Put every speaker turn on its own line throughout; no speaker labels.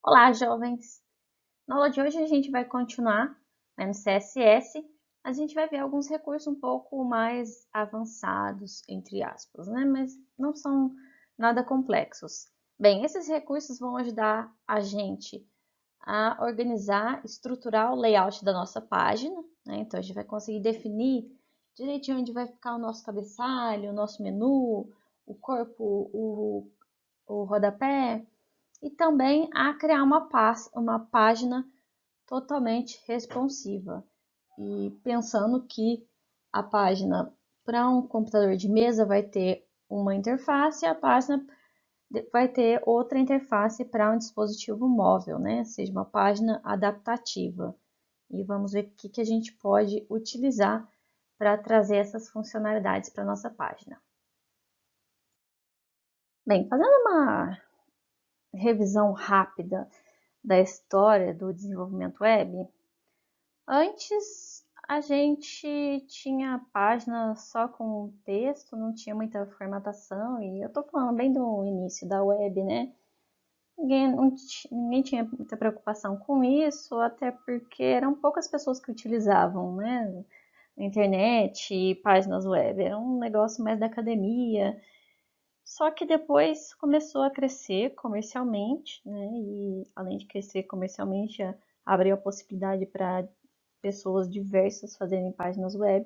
Olá, jovens! Na aula de hoje a gente vai continuar, né, no CSS, a gente vai ver alguns recursos um pouco mais avançados, entre aspas, né, mas não são nada complexos. Bem, esses recursos vão ajudar a gente a organizar, estruturar o layout da nossa página, né, então a gente vai conseguir definir direitinho onde vai ficar o nosso cabeçalho, o nosso menu, o corpo, o rodapé, e também a criar uma página totalmente responsiva. E pensando que a página para um computador de mesa vai ter uma interface, a página vai ter outra interface para um dispositivo móvel, né? Seja uma página adaptativa. E vamos ver o que a gente pode utilizar para trazer essas funcionalidades para a nossa página. Bem, fazendo uma revisão rápida da história do desenvolvimento web, antes a gente tinha página só com texto, não tinha muita formatação, e eu tô falando bem do início da web, né? Ninguém tinha muita preocupação com isso, até porque eram poucas pessoas que utilizavam, né? A internet e páginas web, era um negócio mais da academia. Só que depois começou a crescer comercialmente, né? E além de crescer comercialmente, abriu a possibilidade para pessoas diversas fazerem páginas web.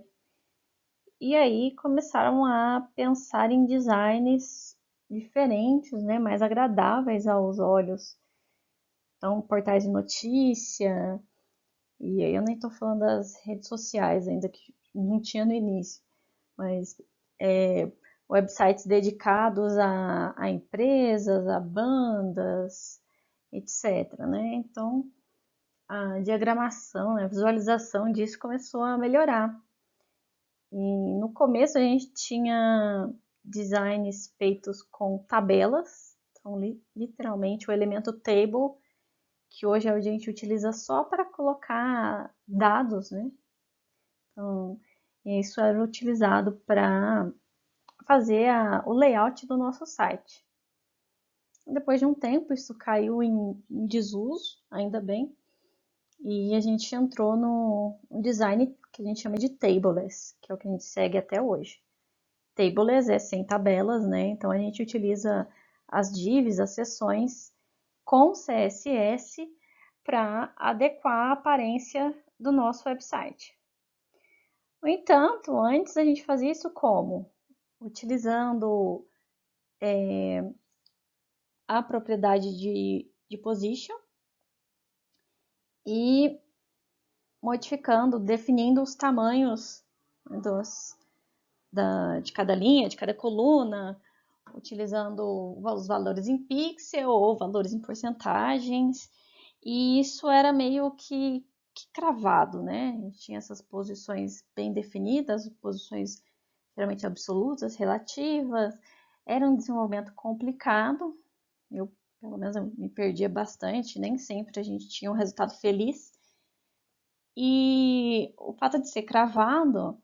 E aí começaram a pensar em designs diferentes, né? Mais agradáveis aos olhos. Então, portais de notícia, e aí eu nem estou falando das redes sociais ainda, que não tinha no início, mas websites dedicados a empresas, a bandas, etc, né? Então, a diagramação, né, a visualização disso começou a melhorar. E no começo a gente tinha designs feitos com tabelas, então literalmente o elemento table, que hoje a gente utiliza só para colocar dados, né? Então, isso era utilizado para fazer o layout do nosso site. Depois de um tempo, isso caiu em desuso, ainda bem, e a gente entrou no design que a gente chama de tableless, que é o que a gente segue até hoje. Tableless é sem tabelas, né? Então a gente utiliza as divs, as seções, com CSS para adequar a aparência do nosso website. No entanto, antes a gente fazia isso como? Utilizando a propriedade de position e modificando, definindo os tamanhos de cada linha, de cada coluna, utilizando os valores em pixel ou valores em porcentagens. E isso era meio que cravado, né? A gente tinha essas posições bem definidas, posições geralmente absolutas, relativas. Era um desenvolvimento complicado. Eu, pelo menos, eu me perdia bastante, nem sempre a gente tinha um resultado feliz. E o fato de ser cravado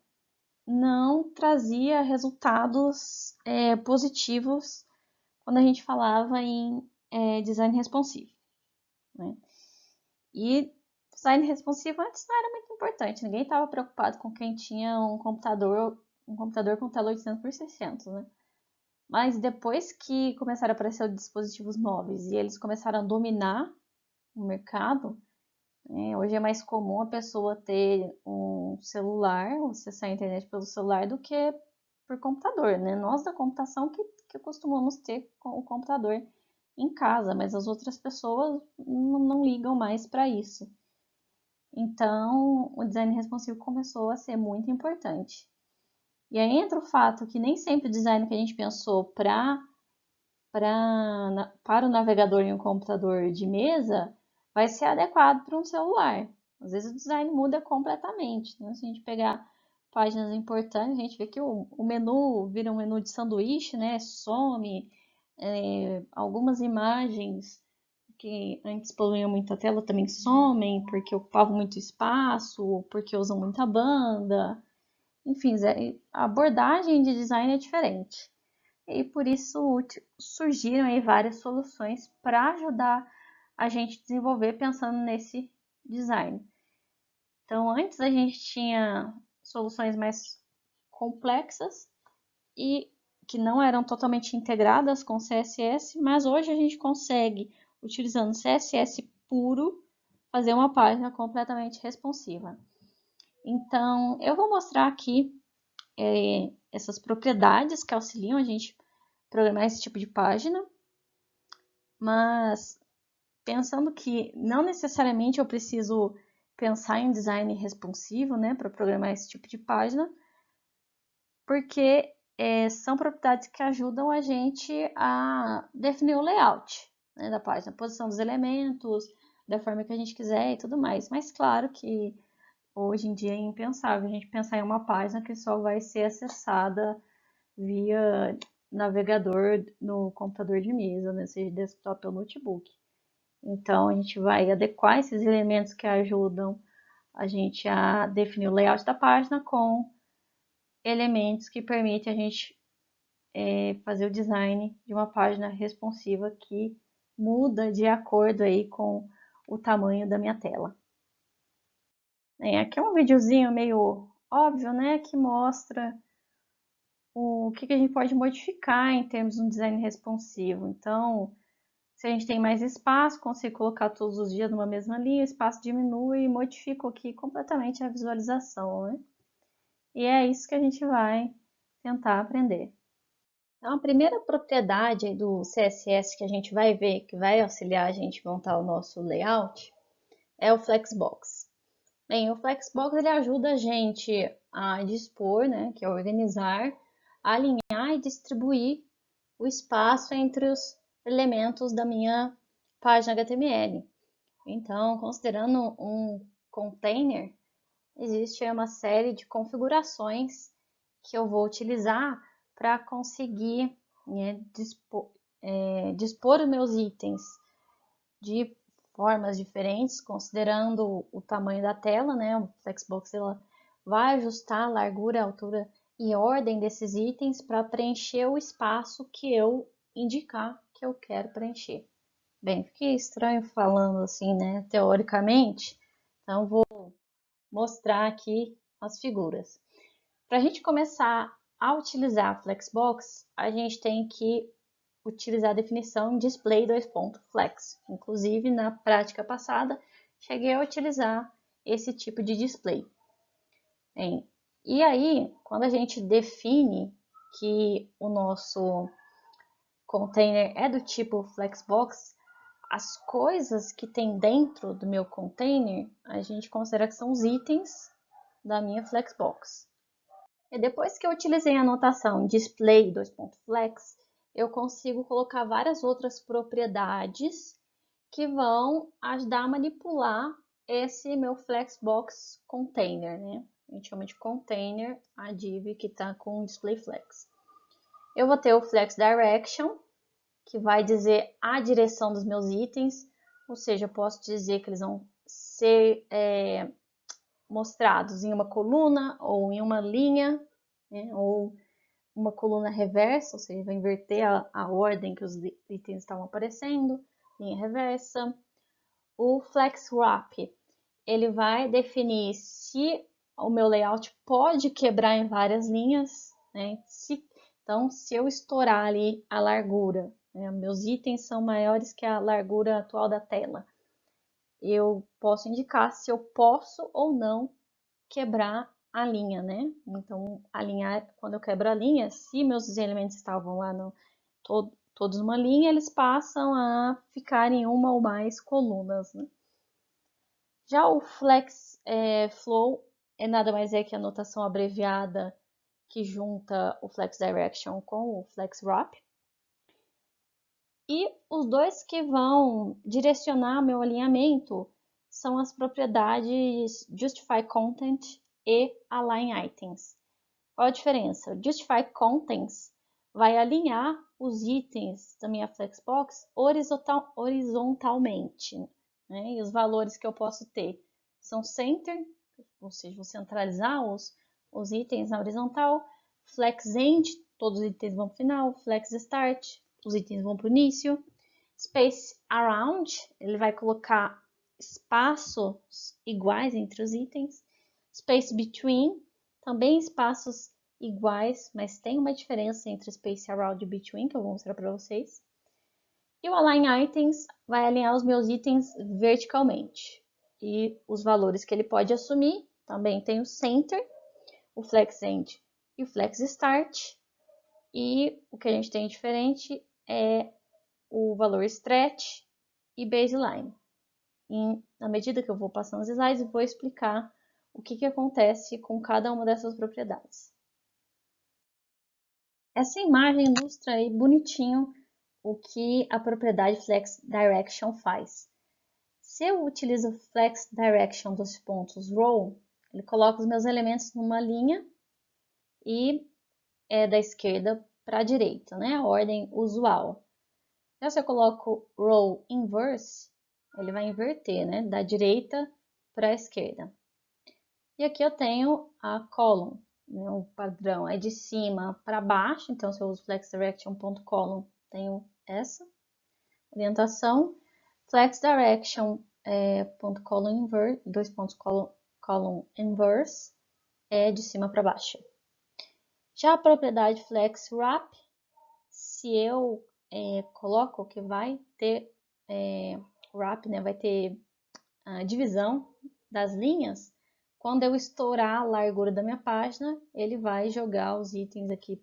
não trazia resultados positivos quando a gente falava em design responsivo, né? E design responsivo antes não era muito importante, ninguém estava preocupado com quem tinha um computador com tela 800 por 600, né? Mas depois que começaram a aparecer os dispositivos móveis e eles começaram a dominar o mercado, hoje é mais comum a pessoa ter um celular, acessar a internet pelo celular, do que por computador, né? Nós da computação que costumamos ter o computador em casa, mas as outras pessoas não ligam mais para isso. Então, o design responsivo começou a ser muito importante. E aí entra o fato que nem sempre o design que a gente pensou para o navegador em um computador de mesa vai ser adequado para um celular. Às vezes o design muda completamente, né? Se a gente pegar páginas importantes, a gente vê que o menu vira um menu de sanduíche, né? Some, algumas imagens que antes poluíam muita tela também somem, porque ocupavam muito espaço, porque usam muita banda. Enfim, a abordagem de design é diferente. E por isso surgiram aí várias soluções para ajudar a gente desenvolver pensando nesse design. Então, antes a gente tinha soluções mais complexas e que não eram totalmente integradas com CSS, mas hoje a gente consegue, utilizando CSS puro, fazer uma página completamente responsiva. Então, eu vou mostrar aqui essas propriedades que auxiliam a gente programar esse tipo de página, mas pensando que não necessariamente eu preciso pensar em design responsivo, né, para programar esse tipo de página, porque são propriedades que ajudam a gente a definir o layout, né, da página, a posição dos elementos, da forma que a gente quiser e tudo mais. Mas claro que hoje em dia é impensável a gente pensar em uma página que só vai ser acessada via navegador no computador de mesa, né, seja desktop ou notebook. Então, a gente vai adequar esses elementos que ajudam a gente a definir o layout da página com elementos que permitem a gente fazer o design de uma página responsiva que muda de acordo aí com o tamanho da minha tela. Aqui é um videozinho meio óbvio, né, que mostra o que a gente pode modificar em termos de um design responsivo. Então, se a gente tem mais espaço, consigo colocar todos os dias numa mesma linha, o espaço diminui e modifico aqui completamente a visualização, né? E é isso que a gente vai tentar aprender. Então, a primeira propriedade do CSS que a gente vai ver, que vai auxiliar a gente a montar o nosso layout, é o Flexbox. Bem, o Flexbox ele ajuda a gente a dispor, né, que é organizar, alinhar e distribuir o espaço entre os elementos da minha página HTML. Então, considerando um container, existe uma série de configurações que eu vou utilizar para conseguir, né, dispor os meus itens de formas diferentes, considerando o tamanho da tela, né? O Flexbox ela vai ajustar a largura, altura e ordem desses itens para preencher o espaço que eu indicar que eu quero preencher. Bem, fiquei estranho falando assim, né, teoricamente, então vou mostrar aqui as figuras. Para a gente começar a utilizar a Flexbox, a gente tem que utilizar a definição display::flex. Inclusive, na prática passada, cheguei a utilizar esse tipo de display. Bem, e aí, quando a gente define que o nosso container é do tipo Flexbox, as coisas que tem dentro do meu container, a gente considera que são os itens da minha Flexbox. E depois que eu utilizei a anotação display::flex, eu consigo colocar várias outras propriedades que vão ajudar a manipular esse meu Flexbox container, né? A gente chama de container a div que está com display flex. Eu vou ter o flex direction, que vai dizer a direção dos meus itens, ou seja, eu posso dizer que eles vão ser mostrados em uma coluna ou em uma linha, né, ou uma coluna reversa, ou seja, vai inverter a ordem que os itens estavam aparecendo, linha reversa. O flex wrap, ele vai definir se o meu layout pode quebrar em várias linhas, né? Então, se eu estourar ali a largura, né, meus itens são maiores que a largura atual da tela, eu posso indicar se eu posso ou não quebrar a linha, né? Então, alinhar, quando eu quebro a linha, se meus elementos estavam lá todos numa linha, eles passam a ficar em uma ou mais colunas, né? Já o Flex Flow nada mais é que a notação abreviada que junta o Flex Direction com o Flex Wrap. E os dois que vão direcionar meu alinhamento são as propriedades Justify Content e Align Items. Qual a diferença? Justify Contents vai alinhar os itens da minha Flexbox horizontalmente, né? E os valores que eu posso ter são Center, ou seja, vou centralizar os itens na horizontal, Flex End, todos os itens vão para o final, Flex Start, os itens vão para o início, Space around, ele vai colocar espaços iguais entre os itens. Space between, também espaços iguais, mas tem uma diferença entre space around e between, que eu vou mostrar para vocês. E o align items vai alinhar os meus itens verticalmente. E os valores que ele pode assumir, também tem o center, o flex end e o flex start. E o que a gente tem diferente é o valor stretch e baseline. E na medida que eu vou passando os slides, eu vou explicar o que acontece com cada uma dessas propriedades. Essa imagem ilustra aí bonitinho o que a propriedade Flex Direction faz. Se eu utilizo o Flex Direction dos pontos row, ele coloca os meus elementos numa linha e é da esquerda para a direita, né? A ordem usual. Então, se eu coloco row inverse, ele vai inverter, né? Da direita para a esquerda. E aqui eu tenho a column, né? O padrão é de cima para baixo, então se eu uso flex direction.column, tenho essa orientação. Flex direction .column inverse, dois pontos column inverse, é de cima para baixo. Já a propriedade flex wrap, se eu coloco que vai ter wrap, né, vai ter a divisão das linhas, quando eu estourar a largura da minha página, ele vai jogar os itens aqui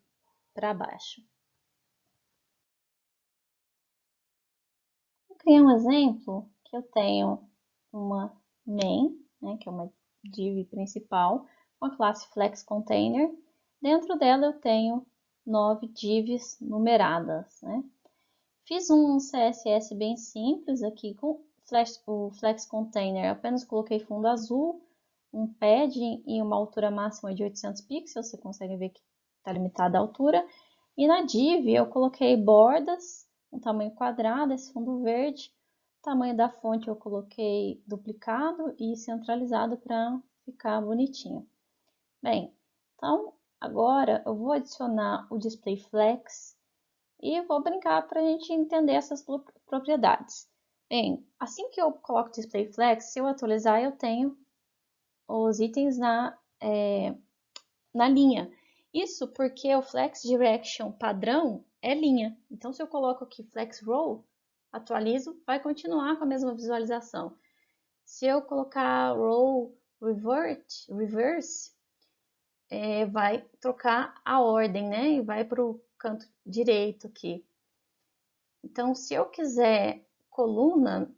para baixo. Vou criar um exemplo que eu tenho uma main, né, que é uma div principal, uma classe flex container. Dentro dela eu tenho 9 divs numeradas, né? Fiz um CSS bem simples aqui com o Flex Container. Apenas coloquei fundo azul, um padding e uma altura máxima de 800 pixels. Você consegue ver que está limitada a altura. E na div eu coloquei bordas, um tamanho quadrado, esse fundo verde. O tamanho da fonte eu coloquei duplicado e centralizado para ficar bonitinho. Bem, então agora eu vou adicionar o Display Flex e vou brincar para a gente entender essas propriedades. Bem, assim que eu coloco Display Flex, se eu atualizar, eu tenho os itens na linha. Isso porque o Flex Direction padrão é linha. Então, se eu coloco aqui Flex Row, atualizo, vai continuar com a mesma visualização. Se eu colocar Row Reverse, vai trocar a ordem, né? E vai para o canto direito aqui. Então, se eu quiser coluna,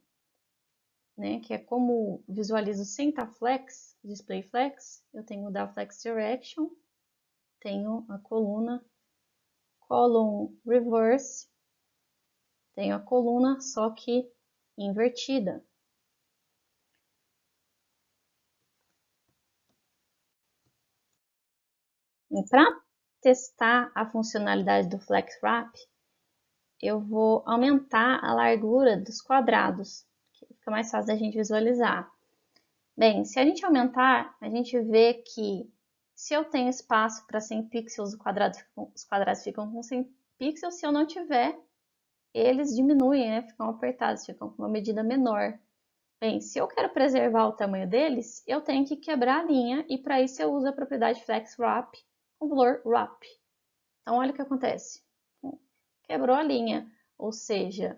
né, que é como visualizo sem estar flex, display flex, eu tenho o da flex direction, tenho a coluna column reverse, tenho a coluna só que invertida. E para testar a funcionalidade do flex wrap, eu vou aumentar a largura dos quadrados, que fica mais fácil da gente visualizar. Bem, se a gente aumentar, a gente vê que se eu tenho espaço para 100 pixels, os quadrados ficam com 100 pixels. Se eu não tiver, eles diminuem, né? Ficam apertados, ficam com uma medida menor. Bem, se eu quero preservar o tamanho deles, eu tenho que quebrar a linha e para isso eu uso a propriedade flex wrap com o valor wrap. Então, olha o que acontece. Quebrou a linha, ou seja,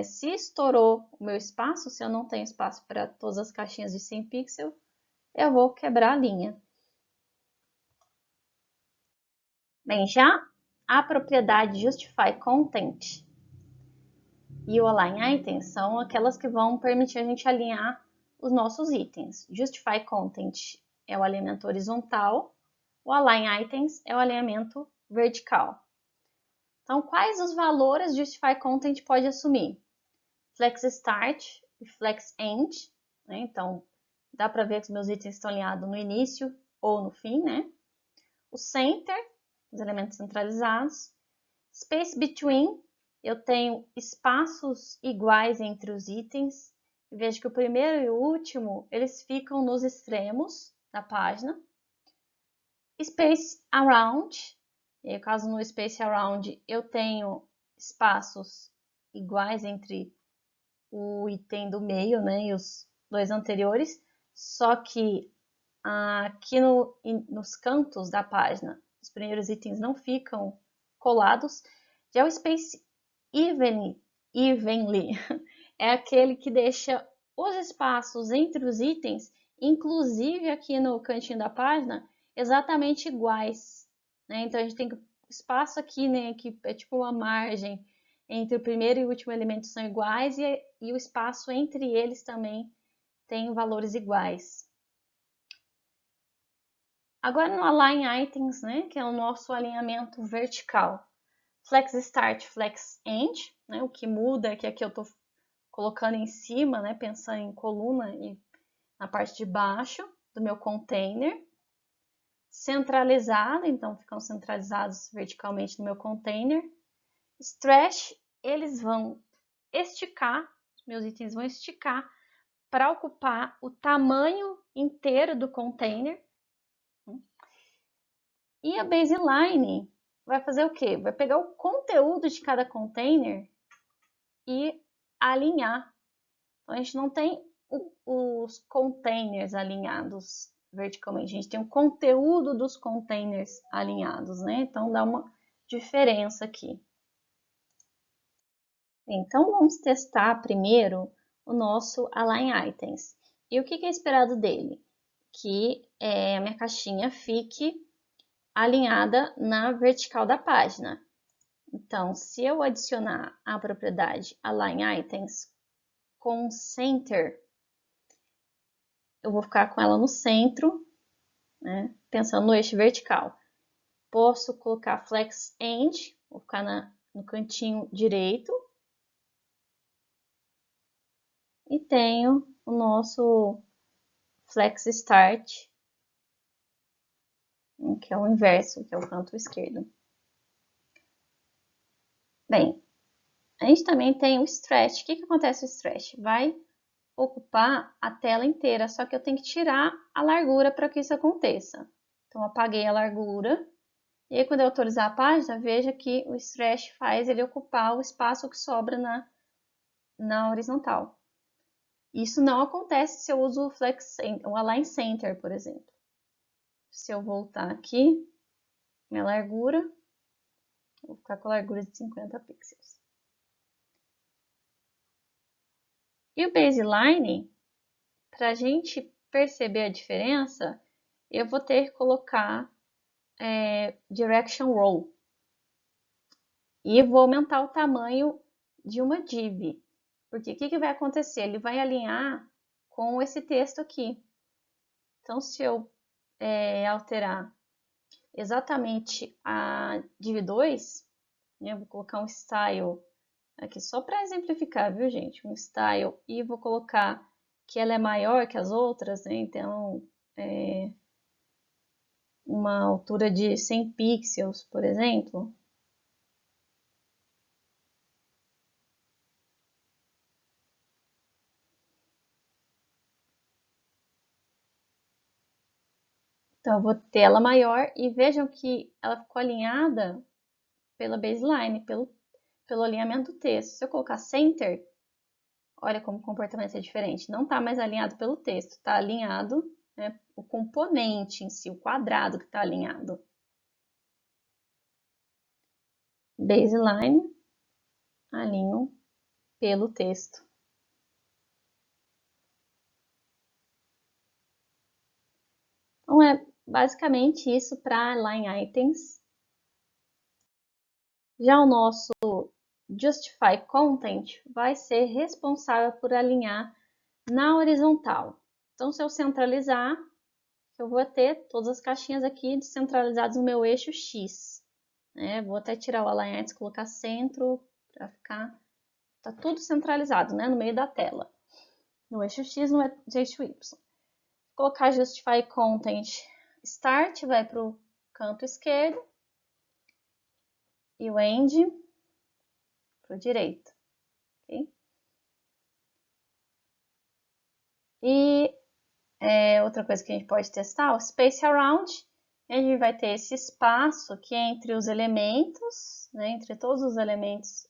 se estourou o meu espaço, se eu não tenho espaço para todas as caixinhas de 100 pixels, eu vou quebrar a linha. Bem, já a propriedade Justify Content e o Align Items são aquelas que vão permitir a gente alinhar os nossos itens. Justify Content é o alinhamento horizontal, o Align Items é o alinhamento vertical. Então, quais os valores Justify Content pode assumir? Flex Start e Flex End, né? Então, dá para ver que os meus itens estão alinhados no início ou no fim, né? O Center, os elementos centralizados. Space Between, eu tenho espaços iguais entre os itens. Veja que o primeiro e o último, eles ficam nos extremos da página. Space Around, no caso no Space Around, eu tenho espaços iguais entre o item do meio, né, e os dois anteriores, só que aqui nos cantos da página, os primeiros itens não ficam colados. Já o Space Evenly é aquele que deixa os espaços entre os itens, inclusive aqui no cantinho da página, exatamente iguais, né? Então a gente tem espaço aqui, né, que é tipo uma margem entre o primeiro e o último elemento são iguais e o espaço entre eles também tem valores iguais. Agora no Align Items, né, que é o nosso alinhamento vertical. Flex Start, Flex End, né, o que muda é que aqui eu estou colocando em cima, né, pensando em coluna e na parte de baixo do meu container. Centralizado, então ficam centralizados verticalmente no meu container. Stretch, eles vão esticar, meus itens vão esticar para ocupar o tamanho inteiro do container. E a baseline vai fazer o quê? Vai pegar o conteúdo de cada container e alinhar. Então, a gente não tem os containers alinhados verticalmente, a gente tem o conteúdo dos containers alinhados, né? Então, dá uma diferença aqui. Então, vamos testar primeiro o nosso Align Items. E o que é esperado dele? Que a minha caixinha fique alinhada na vertical da página. Então, se eu adicionar a propriedade Align Items com Center, eu vou ficar com ela no centro, né, pensando no eixo vertical. Posso colocar Flex End, vou ficar no cantinho direito. E tenho o nosso Flex Start, que é o inverso, que é o canto esquerdo. Bem, a gente também tem o Stretch. O que acontece no Stretch? Vai ocupar a tela inteira, só que eu tenho que tirar a largura para que isso aconteça. Então, apaguei a largura. E aí, quando eu atualizar a página, veja que o Stretch faz ele ocupar o espaço que sobra na horizontal. Isso não acontece se eu uso o Align Center, por exemplo. Se eu voltar aqui, minha largura, vou ficar com a largura de 50 pixels. E o baseline, para a gente perceber a diferença, eu vou ter que colocar direction row. E vou aumentar o tamanho de uma div. Porque o que vai acontecer? Ele vai alinhar com esse texto aqui. Então, se eu alterar exatamente a div 2, né, eu vou colocar um style aqui só para exemplificar, viu, gente? Um style e vou colocar que ela é maior que as outras, né? Então, uma altura de 100 pixels, por exemplo. Então, eu vou ter ela maior e vejam que ela ficou alinhada pela baseline, pelo alinhamento do texto. Se eu colocar center, olha como o comportamento é diferente. Não está mais alinhado pelo texto, está alinhado, né, o componente em si, o quadrado que está alinhado. Baseline, alinho pelo texto. Então, é basicamente isso para Align Items. Já o nosso Justify Content vai ser responsável por alinhar na horizontal. Então, se eu centralizar, eu vou ter todas as caixinhas aqui descentralizadas no meu eixo X. Né? Vou até tirar o Align Items, colocar centro, para ficar... Tá tudo centralizado, né? No meio da tela. No eixo X, no eixo Y. Vou colocar Justify Content Start, vai para o canto esquerdo. E o End para o direito. Okay? E outra coisa que a gente pode testar, o Space Around. A gente vai ter esse espaço que é entre os elementos, né, entre todos os elementos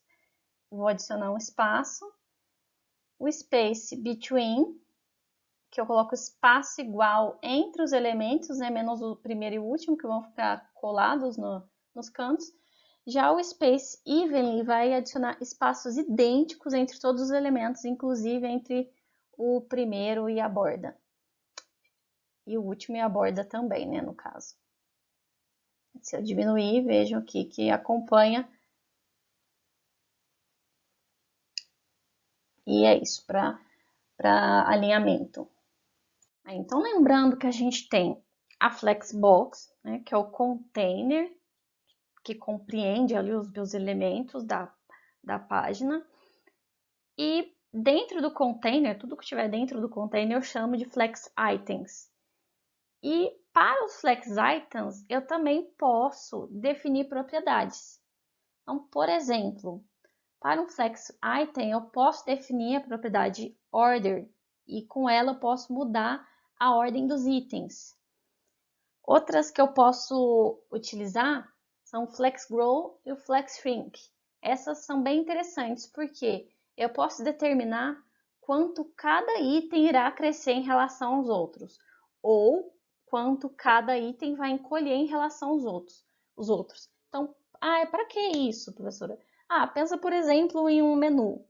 vou adicionar um espaço, o space between, que eu coloco espaço igual entre os elementos, né, menos o primeiro e o último, que vão ficar colados nos cantos. Já o space evenly vai adicionar espaços idênticos entre todos os elementos, inclusive entre o primeiro e a borda. E o último e a borda também, né, no caso. Se eu diminuir, vejam aqui que acompanha. E é isso, para alinhamento. Então, lembrando que a gente tem a Flexbox, né, que é o container, que compreende ali os meus elementos da página. E dentro do container, tudo que estiver dentro do container eu chamo de Flex Items. E para os Flex Items, eu também posso definir propriedades. Então, por exemplo, para um Flex Item, eu posso definir a propriedade Order e com ela eu posso mudar a ordem dos itens. Outras que eu posso utilizar são o Flex Grow e o Flex Shrink. Essas são bem interessantes porque eu posso determinar quanto cada item irá crescer em relação aos outros, ou quanto cada item vai encolher em relação aos outros. Então, para que isso, professora? Pensa, por exemplo, em um menu.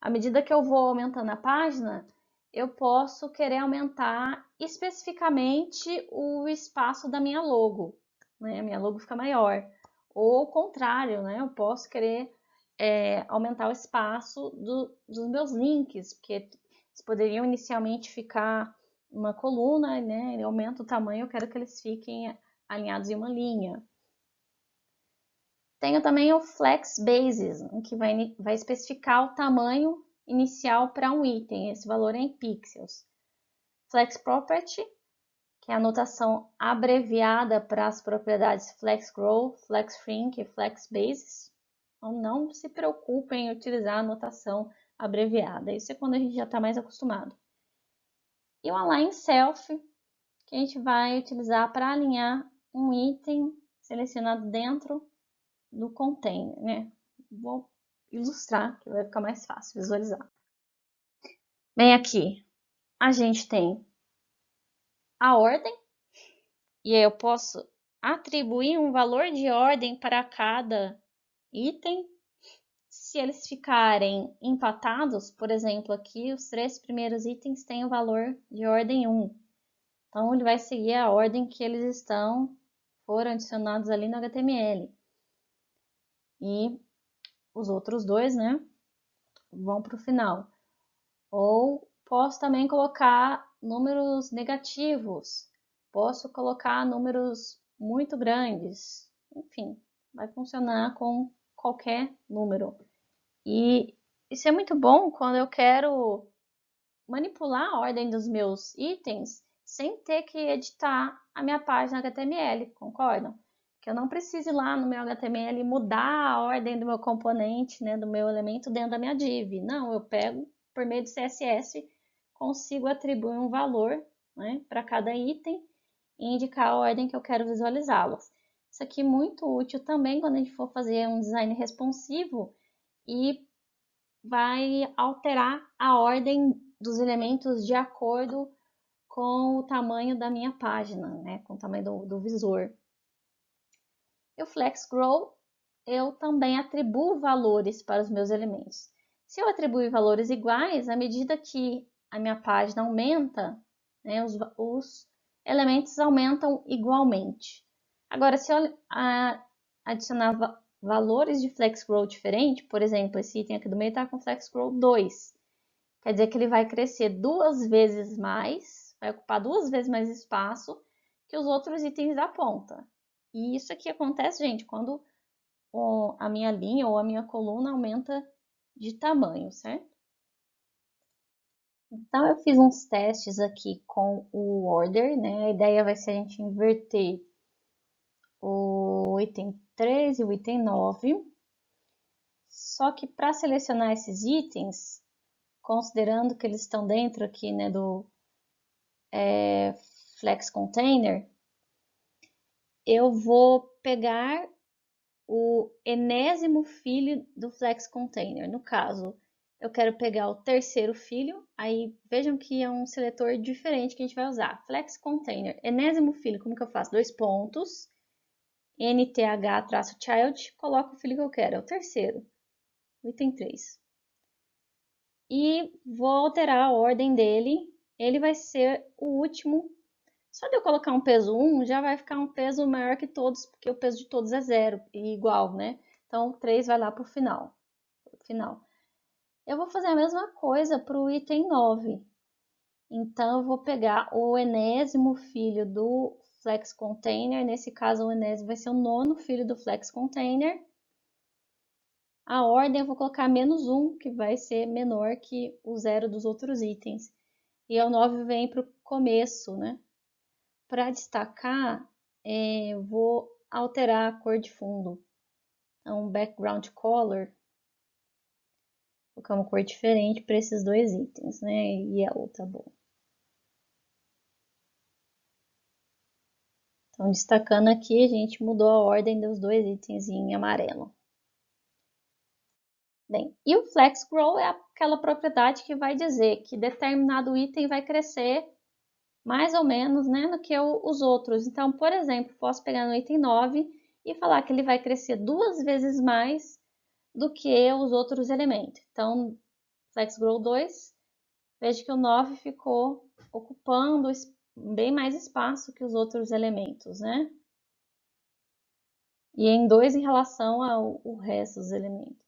À medida que eu vou aumentando a página, eu posso querer aumentar especificamente o espaço da minha logo, né? A minha logo fica maior. Ou o contrário, né? Eu posso querer aumentar o espaço dos meus links, porque eles poderiam inicialmente ficar uma coluna, né? Eu aumento o tamanho, eu quero que eles fiquem alinhados em uma linha. Tenho também o Flex Basis, que vai especificar o tamanho inicial para um item, esse valor é em pixels. Flex Property, que é a notação abreviada para as propriedades Flex Grow, Flex Shrink e Flex Basis. Então, não se preocupem em utilizar a notação abreviada, isso é quando a gente já está mais acostumado. E o Align Self, que a gente vai utilizar para alinhar um item selecionado dentro do container, né? Vou ilustrar, que vai ficar mais fácil visualizar. Bem, aqui a gente tem a ordem, e aí eu posso atribuir um valor de ordem para cada item. Se eles ficarem empatados, por exemplo, aqui os 3 primeiros itens têm o valor de ordem 1. Então, ele vai seguir a ordem que eles foram adicionados ali no HTML. E os outros dois, né, vão para o final. Ou posso também colocar números negativos, posso colocar números muito grandes, enfim, vai funcionar com qualquer número. E isso é muito bom quando eu quero manipular a ordem dos meus itens sem ter que editar a minha página HTML, concordam? Que eu não preciso ir lá no meu HTML mudar a ordem do meu componente, né, do meu elemento dentro da minha div. Não, eu pego por meio do CSS, consigo atribuir um valor, né, para cada item e indicar a ordem que eu quero visualizá-las. Isso aqui é muito útil também quando a gente for fazer um design responsivo e vai alterar a ordem dos elementos de acordo com o tamanho da minha página, né, com o tamanho do visor. E o Flex Grow, eu também atribuo valores para os meus elementos. Se eu atribuir valores iguais, à medida que a minha página aumenta, né, os elementos aumentam igualmente. Agora, se eu adicionar valores de Flex Grow diferente, por exemplo, esse item aqui do meio está com Flex Grow 2, quer dizer que ele vai crescer 2 vezes mais, vai ocupar 2 vezes mais espaço que os outros itens da ponta. E isso aqui acontece, gente, quando a minha linha ou a minha coluna aumenta de tamanho, certo? Então, eu fiz uns testes aqui com o order, né? A ideia vai ser a gente inverter o item 3 e o item 9. Só que para selecionar esses itens, considerando que eles estão dentro aqui, né, do Flex Container, eu vou pegar o enésimo filho do flex container. No caso, eu quero pegar o terceiro filho, aí vejam que é um seletor diferente que a gente vai usar. Flex container, enésimo filho, como que eu faço? Dois pontos, nth-child, coloco o filho que eu quero, é o terceiro, o item 3. E vou alterar a ordem dele, ele vai ser o último. Só de eu colocar um peso 1, já vai ficar um peso maior que todos, porque o peso de todos é 0 e igual, né? Então, 3 vai lá para o final. Eu vou fazer a mesma coisa para o item 9. Então, eu vou pegar o enésimo filho do flex container. Nesse caso, o enésimo vai ser o nono filho do flex container. A ordem eu vou colocar menos 1, que vai ser menor que o 0 dos outros itens. E o 9 vem para o começo, né? Para destacar, eu vou alterar a cor de fundo. Então, background color, vou colocar uma cor diferente para esses dois itens, né? Yellow, tá bom. Então, destacando aqui, a gente mudou a ordem dos dois itens em amarelo. Bem, e o flex grow é aquela propriedade que vai dizer que determinado item vai crescer mais ou menos, né, do que os outros. Então, por exemplo, posso pegar no item 9 e falar que ele vai crescer 2 vezes mais do que os outros elementos. Então, flex grow 2, veja que o 9 ficou ocupando bem mais espaço que os outros elementos, né? E em 2 em relação ao resto dos elementos.